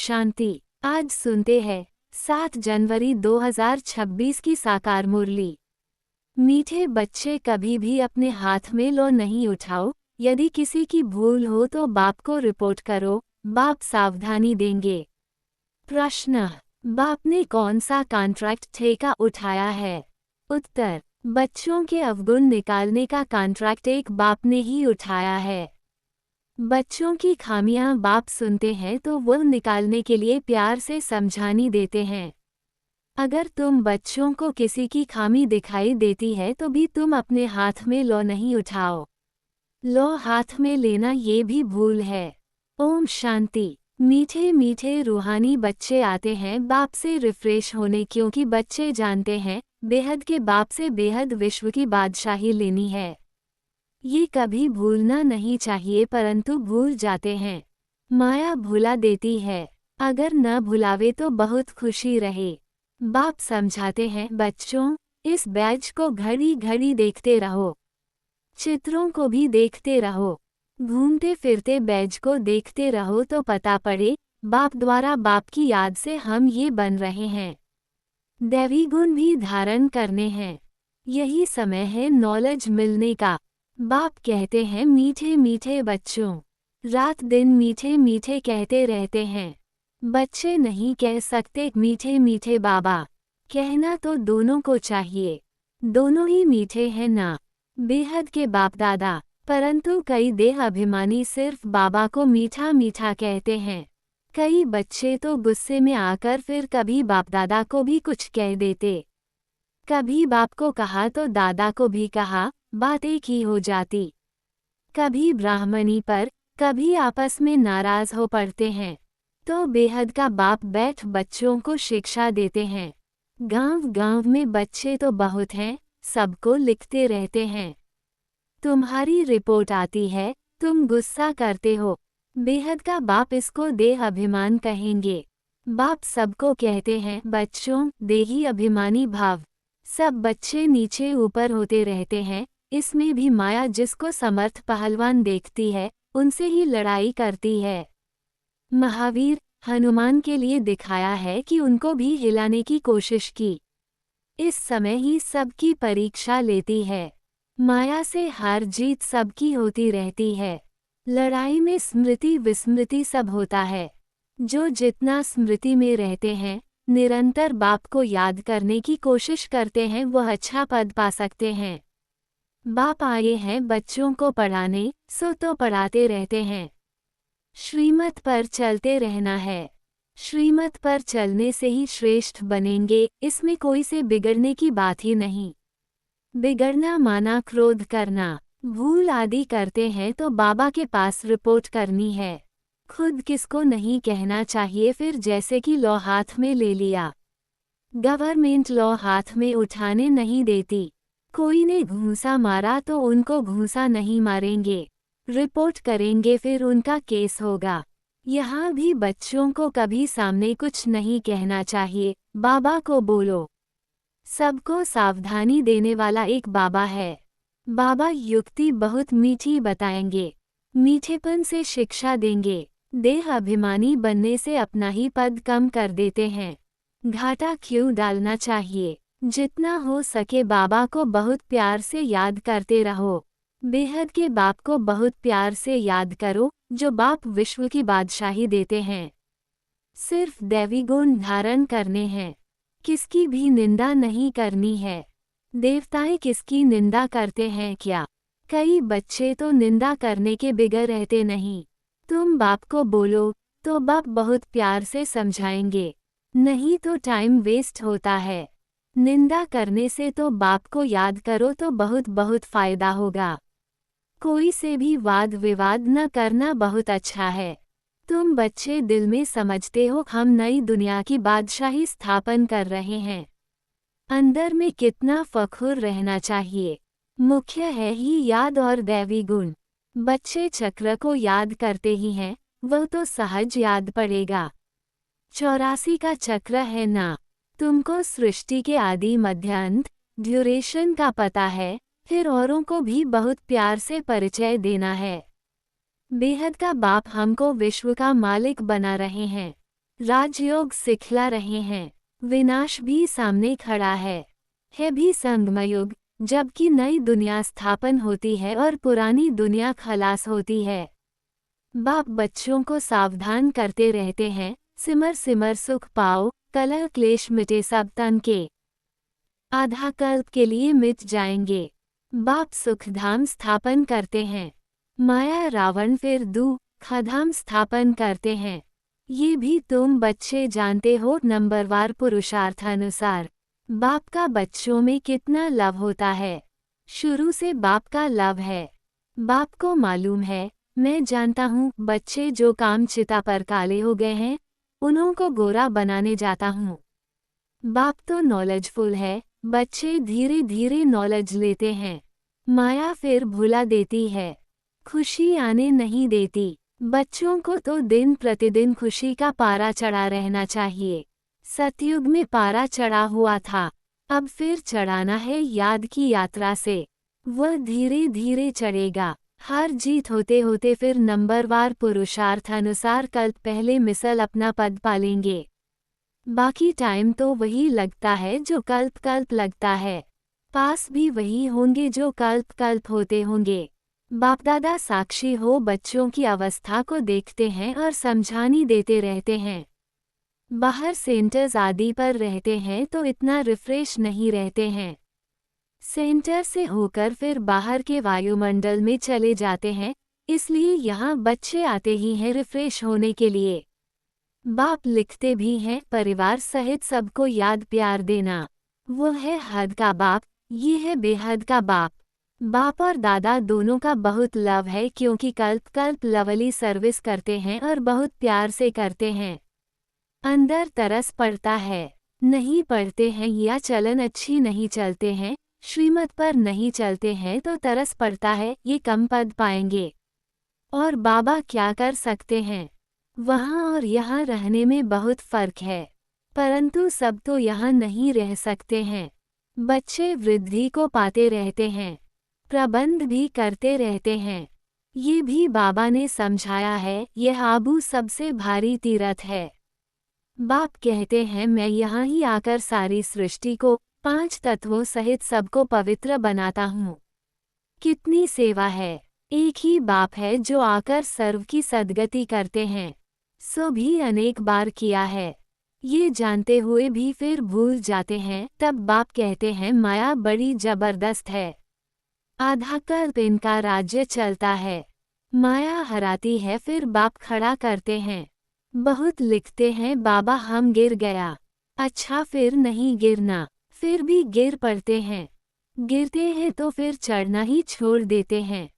शांति। आज सुनते हैं 7 जनवरी 2026 की साकार मुरली। मीठे बच्चे, कभी भी अपने हाथ में लो नहीं उठाओ। यदि किसी की भूल हो तो बाप को रिपोर्ट करो, बाप सावधानी देंगे। प्रश्न: बाप ने कौन सा कॉन्ट्रैक्ट ठेका उठाया है? उत्तर: बच्चों के अवगुण निकालने का कॉन्ट्रैक्ट एक बाप ने ही उठाया है। बच्चों की खामियां बाप सुनते हैं तो वो निकालने के लिए प्यार से समझानी देते हैं। अगर तुम बच्चों को किसी की खामी दिखाई देती है तो भी तुम अपने हाथ में लो नहीं उठाओ। लो हाथ में लेना ये भी भूल है। ओम शांति। मीठे मीठे रूहानी बच्चे आते हैं बाप से रिफ्रेश होने, क्योंकि बच्चे जानते हैं बेहद के बाप से बेहद विश्व की बादशाही लेनी है। ये कभी भूलना नहीं चाहिए, परंतु भूल जाते हैं। माया भुला देती है, अगर न भुलावे तो बहुत खुशी रहे। बाप समझाते हैं, बच्चों इस बैज को घड़ी घड़ी देखते रहो, चित्रों को भी देखते रहो, घूमते फिरते बैज को देखते रहो तो पता पड़े बाप द्वारा बाप की याद से हम ये बन रहे हैं। दैवी गुण भी धारण करने हैं। यही समय है नॉलेज मिलने का। बाप कहते हैं, मीठे मीठे बच्चों, रात दिन मीठे मीठे कहते रहते हैं। बच्चे नहीं कह सकते मीठे मीठे बाबा, कहना तो दोनों को चाहिए। दोनों ही मीठे हैं ना, बेहद के बाप दादा। परंतु कई देह अभिमानी सिर्फ बाबा को मीठा मीठा कहते हैं। कई बच्चे तो गुस्से में आकर फिर कभी बाप दादा को भी कुछ कह देते। कभी बाप को कहा तो दादा को भी कहा, बात एक ही हो जाती। कभी ब्राह्मणी पर, कभी आपस में नाराज हो पड़ते हैं। तो बेहद का बाप बैठ बच्चों को शिक्षा देते हैं। गांव गांव में बच्चे तो बहुत हैं, सबको लिखते रहते हैं। तुम्हारी रिपोर्ट आती है, तुम गुस्सा करते हो। बेहद का बाप इसको देह अभिमान कहेंगे। बाप सबको कहते हैं, बच्चों देही अभिमानी भाव। सब बच्चे नीचे ऊपर होते रहते हैं, इसमें भी माया जिसको समर्थ पहलवान देखती है उनसे ही लड़ाई करती है। महावीर हनुमान के लिए दिखाया है कि उनको भी हिलाने की कोशिश की। इस समय ही सबकी परीक्षा लेती है। माया से हार जीत सबकी होती रहती है। लड़ाई में स्मृति विस्मृति सब होता है। जो जितना स्मृति में रहते हैं, निरंतर बाप को याद करने की कोशिश करते हैं, वह अच्छा पद पा सकते हैं। बाप आए हैं बच्चों को पढ़ाने, सो तो पढ़ाते रहते हैं। श्रीमत पर चलते रहना है। श्रीमत पर चलने से ही श्रेष्ठ बनेंगे, इसमें कोई से बिगड़ने की बात ही नहीं। बिगड़ना माना क्रोध करना, भूल आदि करते हैं तो बाबा के पास रिपोर्ट करनी है। खुद किसको नहीं कहना चाहिए। फिर जैसे कि लॉ हाथ में ले लिया, गवर्नमेंट लॉ हाथ में उठाने नहीं देती। कोई ने घूंसा मारा तो उनको घूंसा नहीं मारेंगे, रिपोर्ट करेंगे, फिर उनका केस होगा। यहाँ भी बच्चों को कभी सामने कुछ नहीं कहना चाहिए, बाबा को बोलो। सबको सावधानी देने वाला एक बाबा है। बाबा युक्ति बहुत मीठी बताएंगे, मीठेपन से शिक्षा देंगे। देह अभिमानी बनने से अपना ही पद कम कर देते हैं। घाटा क्यों डालना चाहिए। जितना हो सके बाबा को बहुत प्यार से याद करते रहो। बेहद के बाप को बहुत प्यार से याद करो, जो बाप विश्व की बादशाही देते हैं। सिर्फ दैवी गुण धारण करने हैं, किसकी भी निंदा नहीं करनी है। देवताएं किसकी निंदा करते हैं क्या? कई बच्चे तो निंदा करने के बिगड़ रहते नहीं। तुम बाप को बोलो तो बाप बहुत प्यार से समझाएंगे, नहीं तो टाइम वेस्ट होता है। निंदा करने से तो बाप को याद करो तो बहुत बहुत फायदा होगा। कोई से भी वाद विवाद न करना बहुत अच्छा है। तुम बच्चे दिल में समझते हो हम नई दुनिया की बादशाही स्थापन कर रहे हैं। अंदर में कितना फख्र रहना चाहिए। मुख्य है ही याद और दैवी गुण। बच्चे चक्र को याद करते ही हैं, वह तो सहज याद पड़ेगा। 84 का चक्र है ना। तुमको सृष्टि के आदि मध्य अंत ड्यूरेशन का पता है, फिर औरों को भी बहुत प्यार से परिचय देना है। बेहद का बाप हमको विश्व का मालिक बना रहे हैं। राजयोग सिखला रहे हैं। विनाश भी सामने खड़ा है भी संगमयुग, जबकि नई दुनिया स्थापन होती है और पुरानी दुनिया खलास होती है। बाप बच्चों को सावधान करते रहते हैं, सिमर सिमर सुख पाओ, कलह क्लेश मिटे सब तन के, आधा कल्प के लिए मिट जाएंगे। बाप सुखधाम स्थापन करते हैं, माया रावण फिर दुखधाम स्थापन करते हैं। ये भी तुम बच्चे जानते हो। नंबरवार पुरुषार्थानुसार बाप का बच्चों में कितना लव होता है। शुरू से बाप का लव है। बाप को मालूम है, मैं जानता हूँ बच्चे जो काम चिता पर काले हो गए हैं, उन्हों को गोरा बनाने जाता हूँ। बाप तो नॉलेजफुल है, बच्चे धीरे धीरे नॉलेज लेते हैं। माया फिर भुला देती है, खुशी आने नहीं देती। बच्चों को तो दिन प्रतिदिन खुशी का पारा चढ़ा रहना चाहिए। सतयुग में पारा चढ़ा हुआ था, अब फिर चढ़ाना है याद की यात्रा से। वह धीरे धीरे चढ़ेगा। हार जीत होते होते फिर नंबरवार पुरुषार्थ अनुसार कल्प पहले मिसल अपना पद पालेंगे। बाकी टाइम तो वही लगता है जो कल्प कल्प लगता है। पास भी वही होंगे जो कल्प कल्प होते होंगे। बापदादा साक्षी हो बच्चों की अवस्था को देखते हैं और समझानी देते रहते हैं। बाहर सेंटर्स आदि पर रहते हैं तो इतना रिफ्रेश नहीं रहते हैं। सेंटर से होकर फिर बाहर के वायुमंडल में चले जाते हैं, इसलिए यहाँ बच्चे आते ही हैं रिफ्रेश होने के लिए। बाप लिखते भी हैं, परिवार सहित सबको याद प्यार देना। वो है हद का बाप, ये है बेहद का बाप। बाप और दादा दोनों का बहुत लव है, क्योंकि कल्प कल्प लवली सर्विस करते हैं और बहुत प्यार से करते हैं। अंदर तरस पड़ता है, नहीं पढ़ते हैं या चलन अच्छी नहीं चलते हैं, श्रीमत पर नहीं चलते हैं तो तरस पड़ता है ये कम पद पाएंगे। और बाबा क्या कर सकते हैं। वहाँ और यहाँ रहने में बहुत फर्क है, परंतु सब तो यहाँ नहीं रह सकते हैं। बच्चे वृद्धि को पाते रहते हैं, प्रबंध भी करते रहते हैं। ये भी बाबा ने समझाया है, यह आबू सबसे भारी तीर्थ है। बाप कहते हैं मैं यहाँ ही आकर सारी सृष्टि को 5 तत्वों सहित सबको पवित्र बनाता हूँ। कितनी सेवा है। एक ही बाप है जो आकर सर्व की सद्गति करते हैं। सो भी अनेक बार किया है, ये जानते हुए भी फिर भूल जाते हैं। तब बाप कहते हैं माया बड़ी जबरदस्त है, आधा कल्प इनका राज्य चलता है। माया हराती है फिर बाप खड़ा करते हैं। बहुत लिखते हैं बाबा हम गिर गया, अच्छा फिर नहीं गिरना, फिर भी गिर पड़ते हैं। गिरते हैं तो फिर चढ़ना ही छोड़ देते हैं।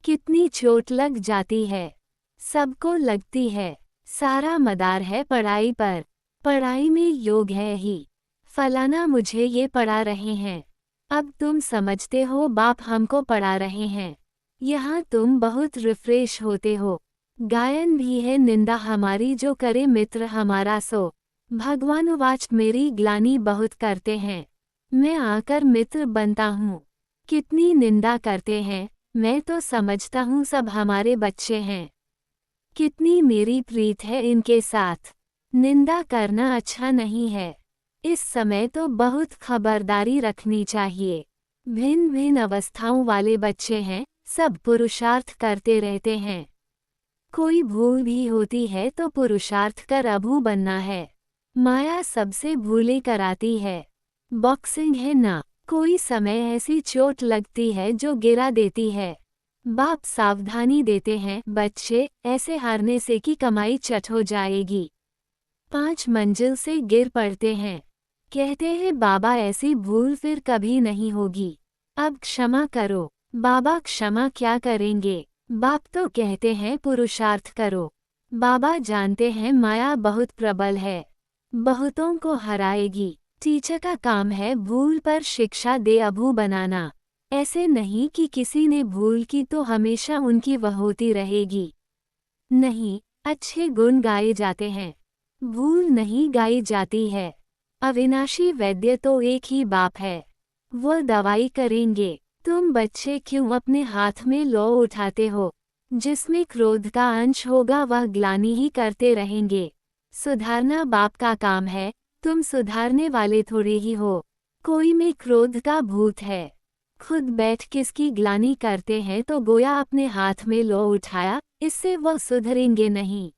कितनी चोट लग जाती है, सबको लगती है। सारा मदार है पढ़ाई पर, पढ़ाई में योग है ही। फलाना मुझे ये पढ़ा रहे हैं, अब तुम समझते हो बाप हमको पढ़ा रहे हैं। यहाँ तुम बहुत रिफ्रेश होते हो। गायन भी है निंदा हमारी जो करे मित्र हमारा सो। भगवानुवाच मेरी ग्लानि बहुत करते हैं, मैं आकर मित्र बनता हूँ। कितनी निंदा करते हैं, मैं तो समझता हूँ सब हमारे बच्चे हैं। कितनी मेरी प्रीत है इनके साथ। निंदा करना अच्छा नहीं है। इस समय तो बहुत खबरदारी रखनी चाहिए। भिन्न भिन्न अवस्थाओं वाले बच्चे हैं, सब पुरुषार्थ करते रहते हैं। कोई भूल भी होती है तो पुरुषार्थ कर अभू बनना है। माया सबसे भूले कराती है। बॉक्सिंग है ना, कोई समय ऐसी चोट लगती है जो गिरा देती है। बाप सावधानी देते हैं, बच्चे ऐसे हारने से की कमाई चट हो जाएगी। 5 मंजिल से गिर पड़ते हैं, कहते हैं बाबा ऐसी भूल फिर कभी नहीं होगी, अब क्षमा करो। बाबा क्षमा क्या करेंगे, बाप तो कहते हैं पुरुषार्थ करो। बाबा जानते हैं माया बहुत प्रबल है, बहुतों को हराएगी। टीचर का काम है भूल पर शिक्षा दे अभू बनाना। ऐसे नहीं कि किसी ने भूल की तो हमेशा उनकी वह होती रहेगी। नहीं, अच्छे गुण गाए जाते हैं, भूल नहीं गाई जाती है। अविनाशी वैद्य तो एक ही बाप है, वो दवाई करेंगे। तुम बच्चे क्यों अपने हाथ में लौ उठाते हो। जिसमें क्रोध का अंश होगा वह ग्लानि ही करते रहेंगे। सुधारना बाप का काम है, तुम सुधारने वाले थोड़े ही हो। कोई में क्रोध का भूत है, खुद बैठ किसकी ग्लानि करते हैं तो गोया अपने हाथ में लो उठाया, इससे वह सुधरेंगे नहीं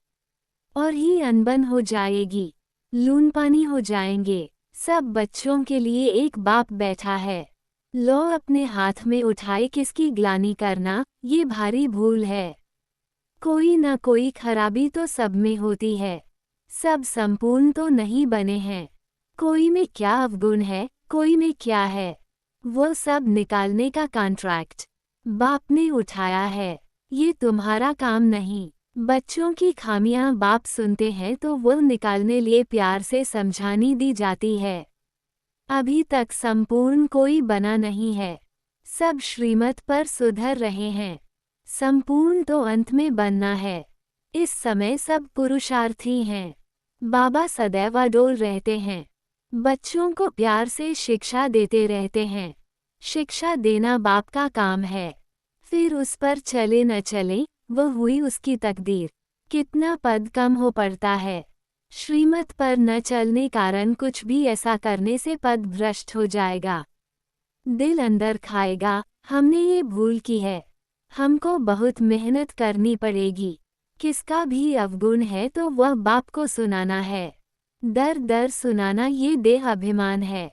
और ही अनबन हो जाएगी, लून पानी हो जाएंगे। सब बच्चों के लिए एक बाप बैठा है। लो अपने हाथ में उठाए किसकी ग्लानि करना, ये भारी भूल है। कोई न कोई खराबी तो सब में होती है, सब संपूर्ण तो नहीं बने हैं। कोई में क्या अवगुण है, कोई में क्या है, वो सब निकालने का कॉन्ट्रैक्ट बाप ने उठाया है, ये तुम्हारा काम नहीं। बच्चों की खामियां बाप सुनते हैं तो वो निकालने लिए प्यार से समझानी दी जाती है। अभी तक संपूर्ण कोई बना नहीं है, सब श्रीमत पर सुधर रहे हैं। संपूर्ण तो अंत में बनना है। इस समय सब पुरुषार्थी हैं। बाबा सदैव अडोल रहते हैं, बच्चों को प्यार से शिक्षा देते रहते हैं। शिक्षा देना बाप का काम है, फिर उस पर चले न चले वह हुई उसकी तकदीर। कितना पद कम हो पड़ता है, श्रीमत पर न चलने कारण कुछ भी ऐसा करने से पद भ्रष्ट हो जाएगा। दिल अंदर खाएगा, हमने ये भूल की है, हमको बहुत मेहनत करनी पड़ेगी। किसका भी अवगुण है तो वह बाप को सुनाना है, दर दर सुनाना ये देह अभिमान है।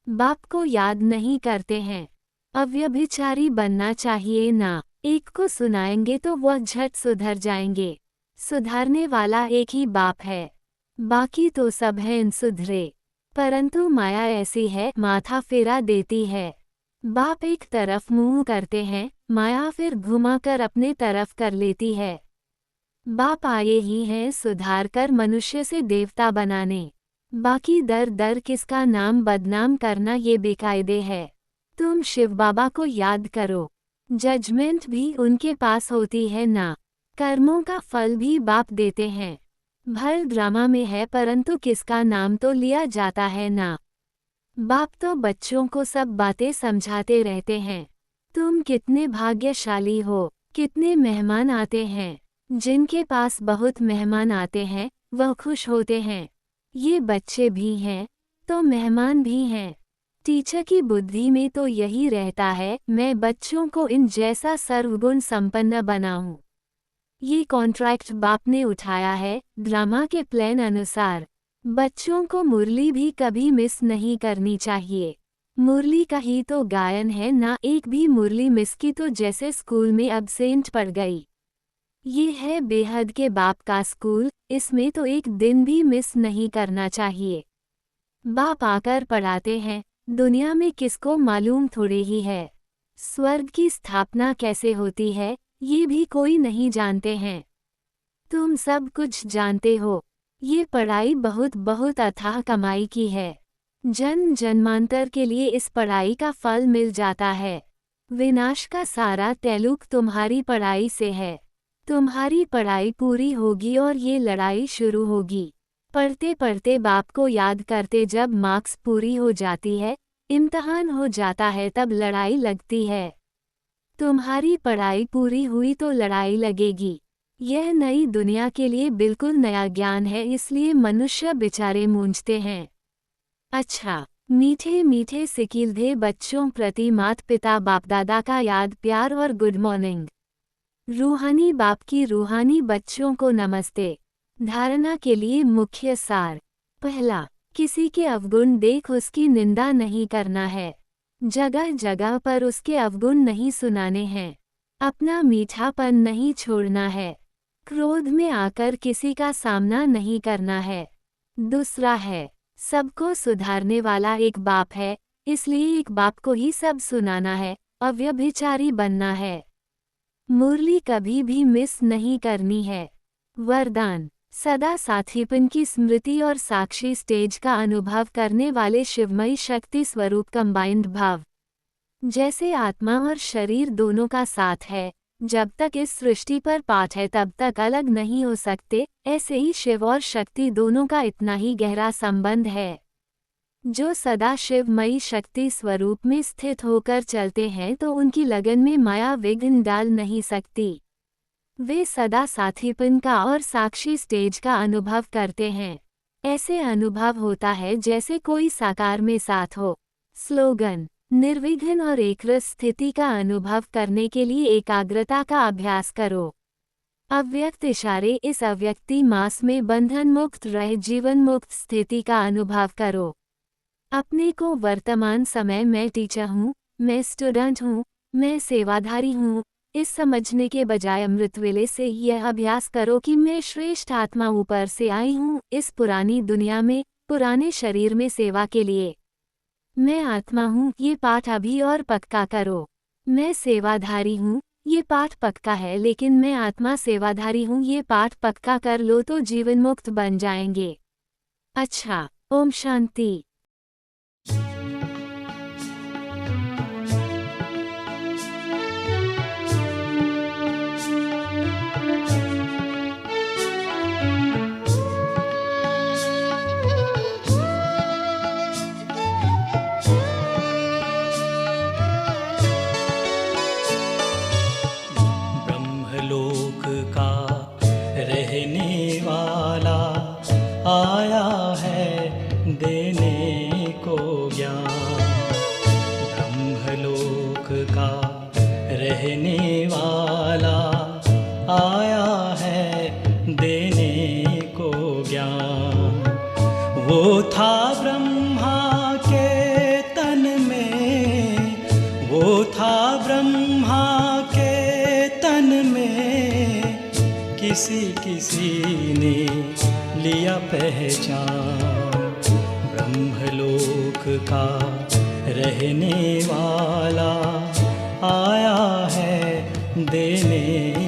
बाप को याद नहीं करते हैं। अव्यभिचारी बनना चाहिए ना, एक को सुनाएंगे तो वह झट सुधर जाएंगे। सुधारने वाला एक ही बाप है, बाकी तो सब हैं सुधरे। परंतु माया ऐसी है, माथा फेरा देती है। बाप एक तरफ मुंह करते हैं, माया फिर घुमाकर अपने तरफ कर लेती है। बाप आए ही हैं सुधार कर मनुष्य से देवता बनाने, बाकी दर दर किसका नाम बदनाम करना ये बेकायदे है। तुम शिव बाबा को याद करो, जजमेंट भी उनके पास होती है ना, कर्मों का फल भी बाप देते हैं। भर ड्रामा में है परंतु किसका नाम तो लिया जाता है ना। बाप तो बच्चों को सब बातें समझाते रहते हैं। तुम कितने भाग्यशाली हो, कितने मेहमान आते हैं। जिनके पास बहुत मेहमान आते हैं वह खुश होते हैं। ये बच्चे भी हैं तो मेहमान भी हैं। टीचर की बुद्धि में तो यही रहता है, मैं बच्चों को इन जैसा सर्वगुण संपन्न बनाऊं। ये कॉन्ट्रैक्ट बाप ने उठाया है ड्रामा के प्लान अनुसार। बच्चों को मुरली भी कभी मिस नहीं करनी चाहिए। मुरली का ही तो गायन है ना, एक भी मुरली मिस की तो जैसे स्कूल में एब्सेंट पड़ गई। ये है बेहद के बाप का स्कूल, इसमें तो एक दिन भी मिस नहीं करना चाहिए। बाप आकर पढ़ाते हैं, दुनिया में किसको मालूम थोड़े ही है। स्वर्ग की स्थापना कैसे होती है ये भी कोई नहीं जानते हैं। तुम सब कुछ जानते हो। ये पढ़ाई बहुत बहुत अथाह कमाई की है। जन्म जन्मांतर के लिए इस पढ़ाई का फल मिल जाता है। विनाश का सारा तैलुक तुम्हारी पढ़ाई से है। तुम्हारी पढ़ाई पूरी होगी और ये लड़ाई शुरू होगी। पढ़ते पढ़ते बाप को याद करते जब मार्क्स पूरी हो जाती है, इम्तहान हो जाता है, तब लड़ाई लगती है। तुम्हारी पढ़ाई पूरी हुई तो लड़ाई लगेगी। यह नई दुनिया के लिए बिल्कुल नया ज्ञान है, इसलिए मनुष्य बेचारे मूंझते हैं। अच्छा, मीठे मीठे सिकील्धे बच्चों प्रति माता पिता बाप दादा का याद प्यार और गुड मॉर्निंग। रूहानी बाप की रूहानी बच्चों को नमस्ते। धारणा के लिए मुख्य सार। पहला, किसी के अवगुण देख उसकी निंदा नहीं करना है। जगह जगह पर उसके अवगुण नहीं सुनाने हैं। अपना मीठापन नहीं छोड़ना है। क्रोध में आकर किसी का सामना नहीं करना है। दूसरा है, सबको सुधारने वाला एक बाप है, इसलिए एक बाप को ही सब सुनाना है, अव्यभिचारी बनना है। मुरली कभी भी मिस नहीं करनी है। वरदान, सदा साथीपन की स्मृति और साक्षी स्टेज का अनुभव करने वाले शिवमयी शक्ति स्वरूप कंबाइंड भाव। जैसे आत्मा और शरीर दोनों का साथ है, जब तक इस सृष्टि पर पाठ है तब तक अलग नहीं हो सकते, ऐसे ही शिव और शक्ति दोनों का इतना ही गहरा संबंध है। जो सदा शिवमयी शक्ति स्वरूप में स्थित होकर चलते हैं तो उनकी लगन में माया विघ्न डाल नहीं सकती। वे सदा साथीपन का और साक्षी स्टेज का अनुभव करते हैं। ऐसे अनुभव होता है जैसे कोई साकार में साथ हो। स्लोगन: निर्विघ्न और एकरस स्थिति का अनुभव करने के लिए एकाग्रता का अभ्यास करो। अव्यक्त इशारे: इस अव्यक्ति मास में बंधन मुक्त रह जीवन मुक्त स्थिति का अनुभव करो। अपने को वर्तमान समय मैं टीचर हूँ, मैं स्टूडेंट हूँ, मैं सेवाधारी हूँ, इस समझने के बजाय अमृतवेले से यह अभ्यास करो कि मैं श्रेष्ठ आत्मा ऊपर से आई हूँ इस पुरानी दुनिया में, पुराने शरीर में सेवा के लिए। मैं आत्मा हूँ, ये पाठ अभी और पक्का करो। मैं सेवाधारी हूँ, ये पाठ पक्का है, लेकिन मैं आत्मा सेवाधारी हूँ, ये पाठ पक्का कर लो तो जीवन मुक्त बन जाएंगे। अच्छा, ओम शांति। ब्रह्मलोक का रहने वाला आया है देने को ज्ञान। ब्रह्मलोक का रहने वाला आया है देने को ज्ञान। वो था ब्रह्मा के तन में, वो था ब्रह्मा के तन में, किसी किसी ने लिया पहचान। ब्रह्मलोक का रहने वाला आया है देने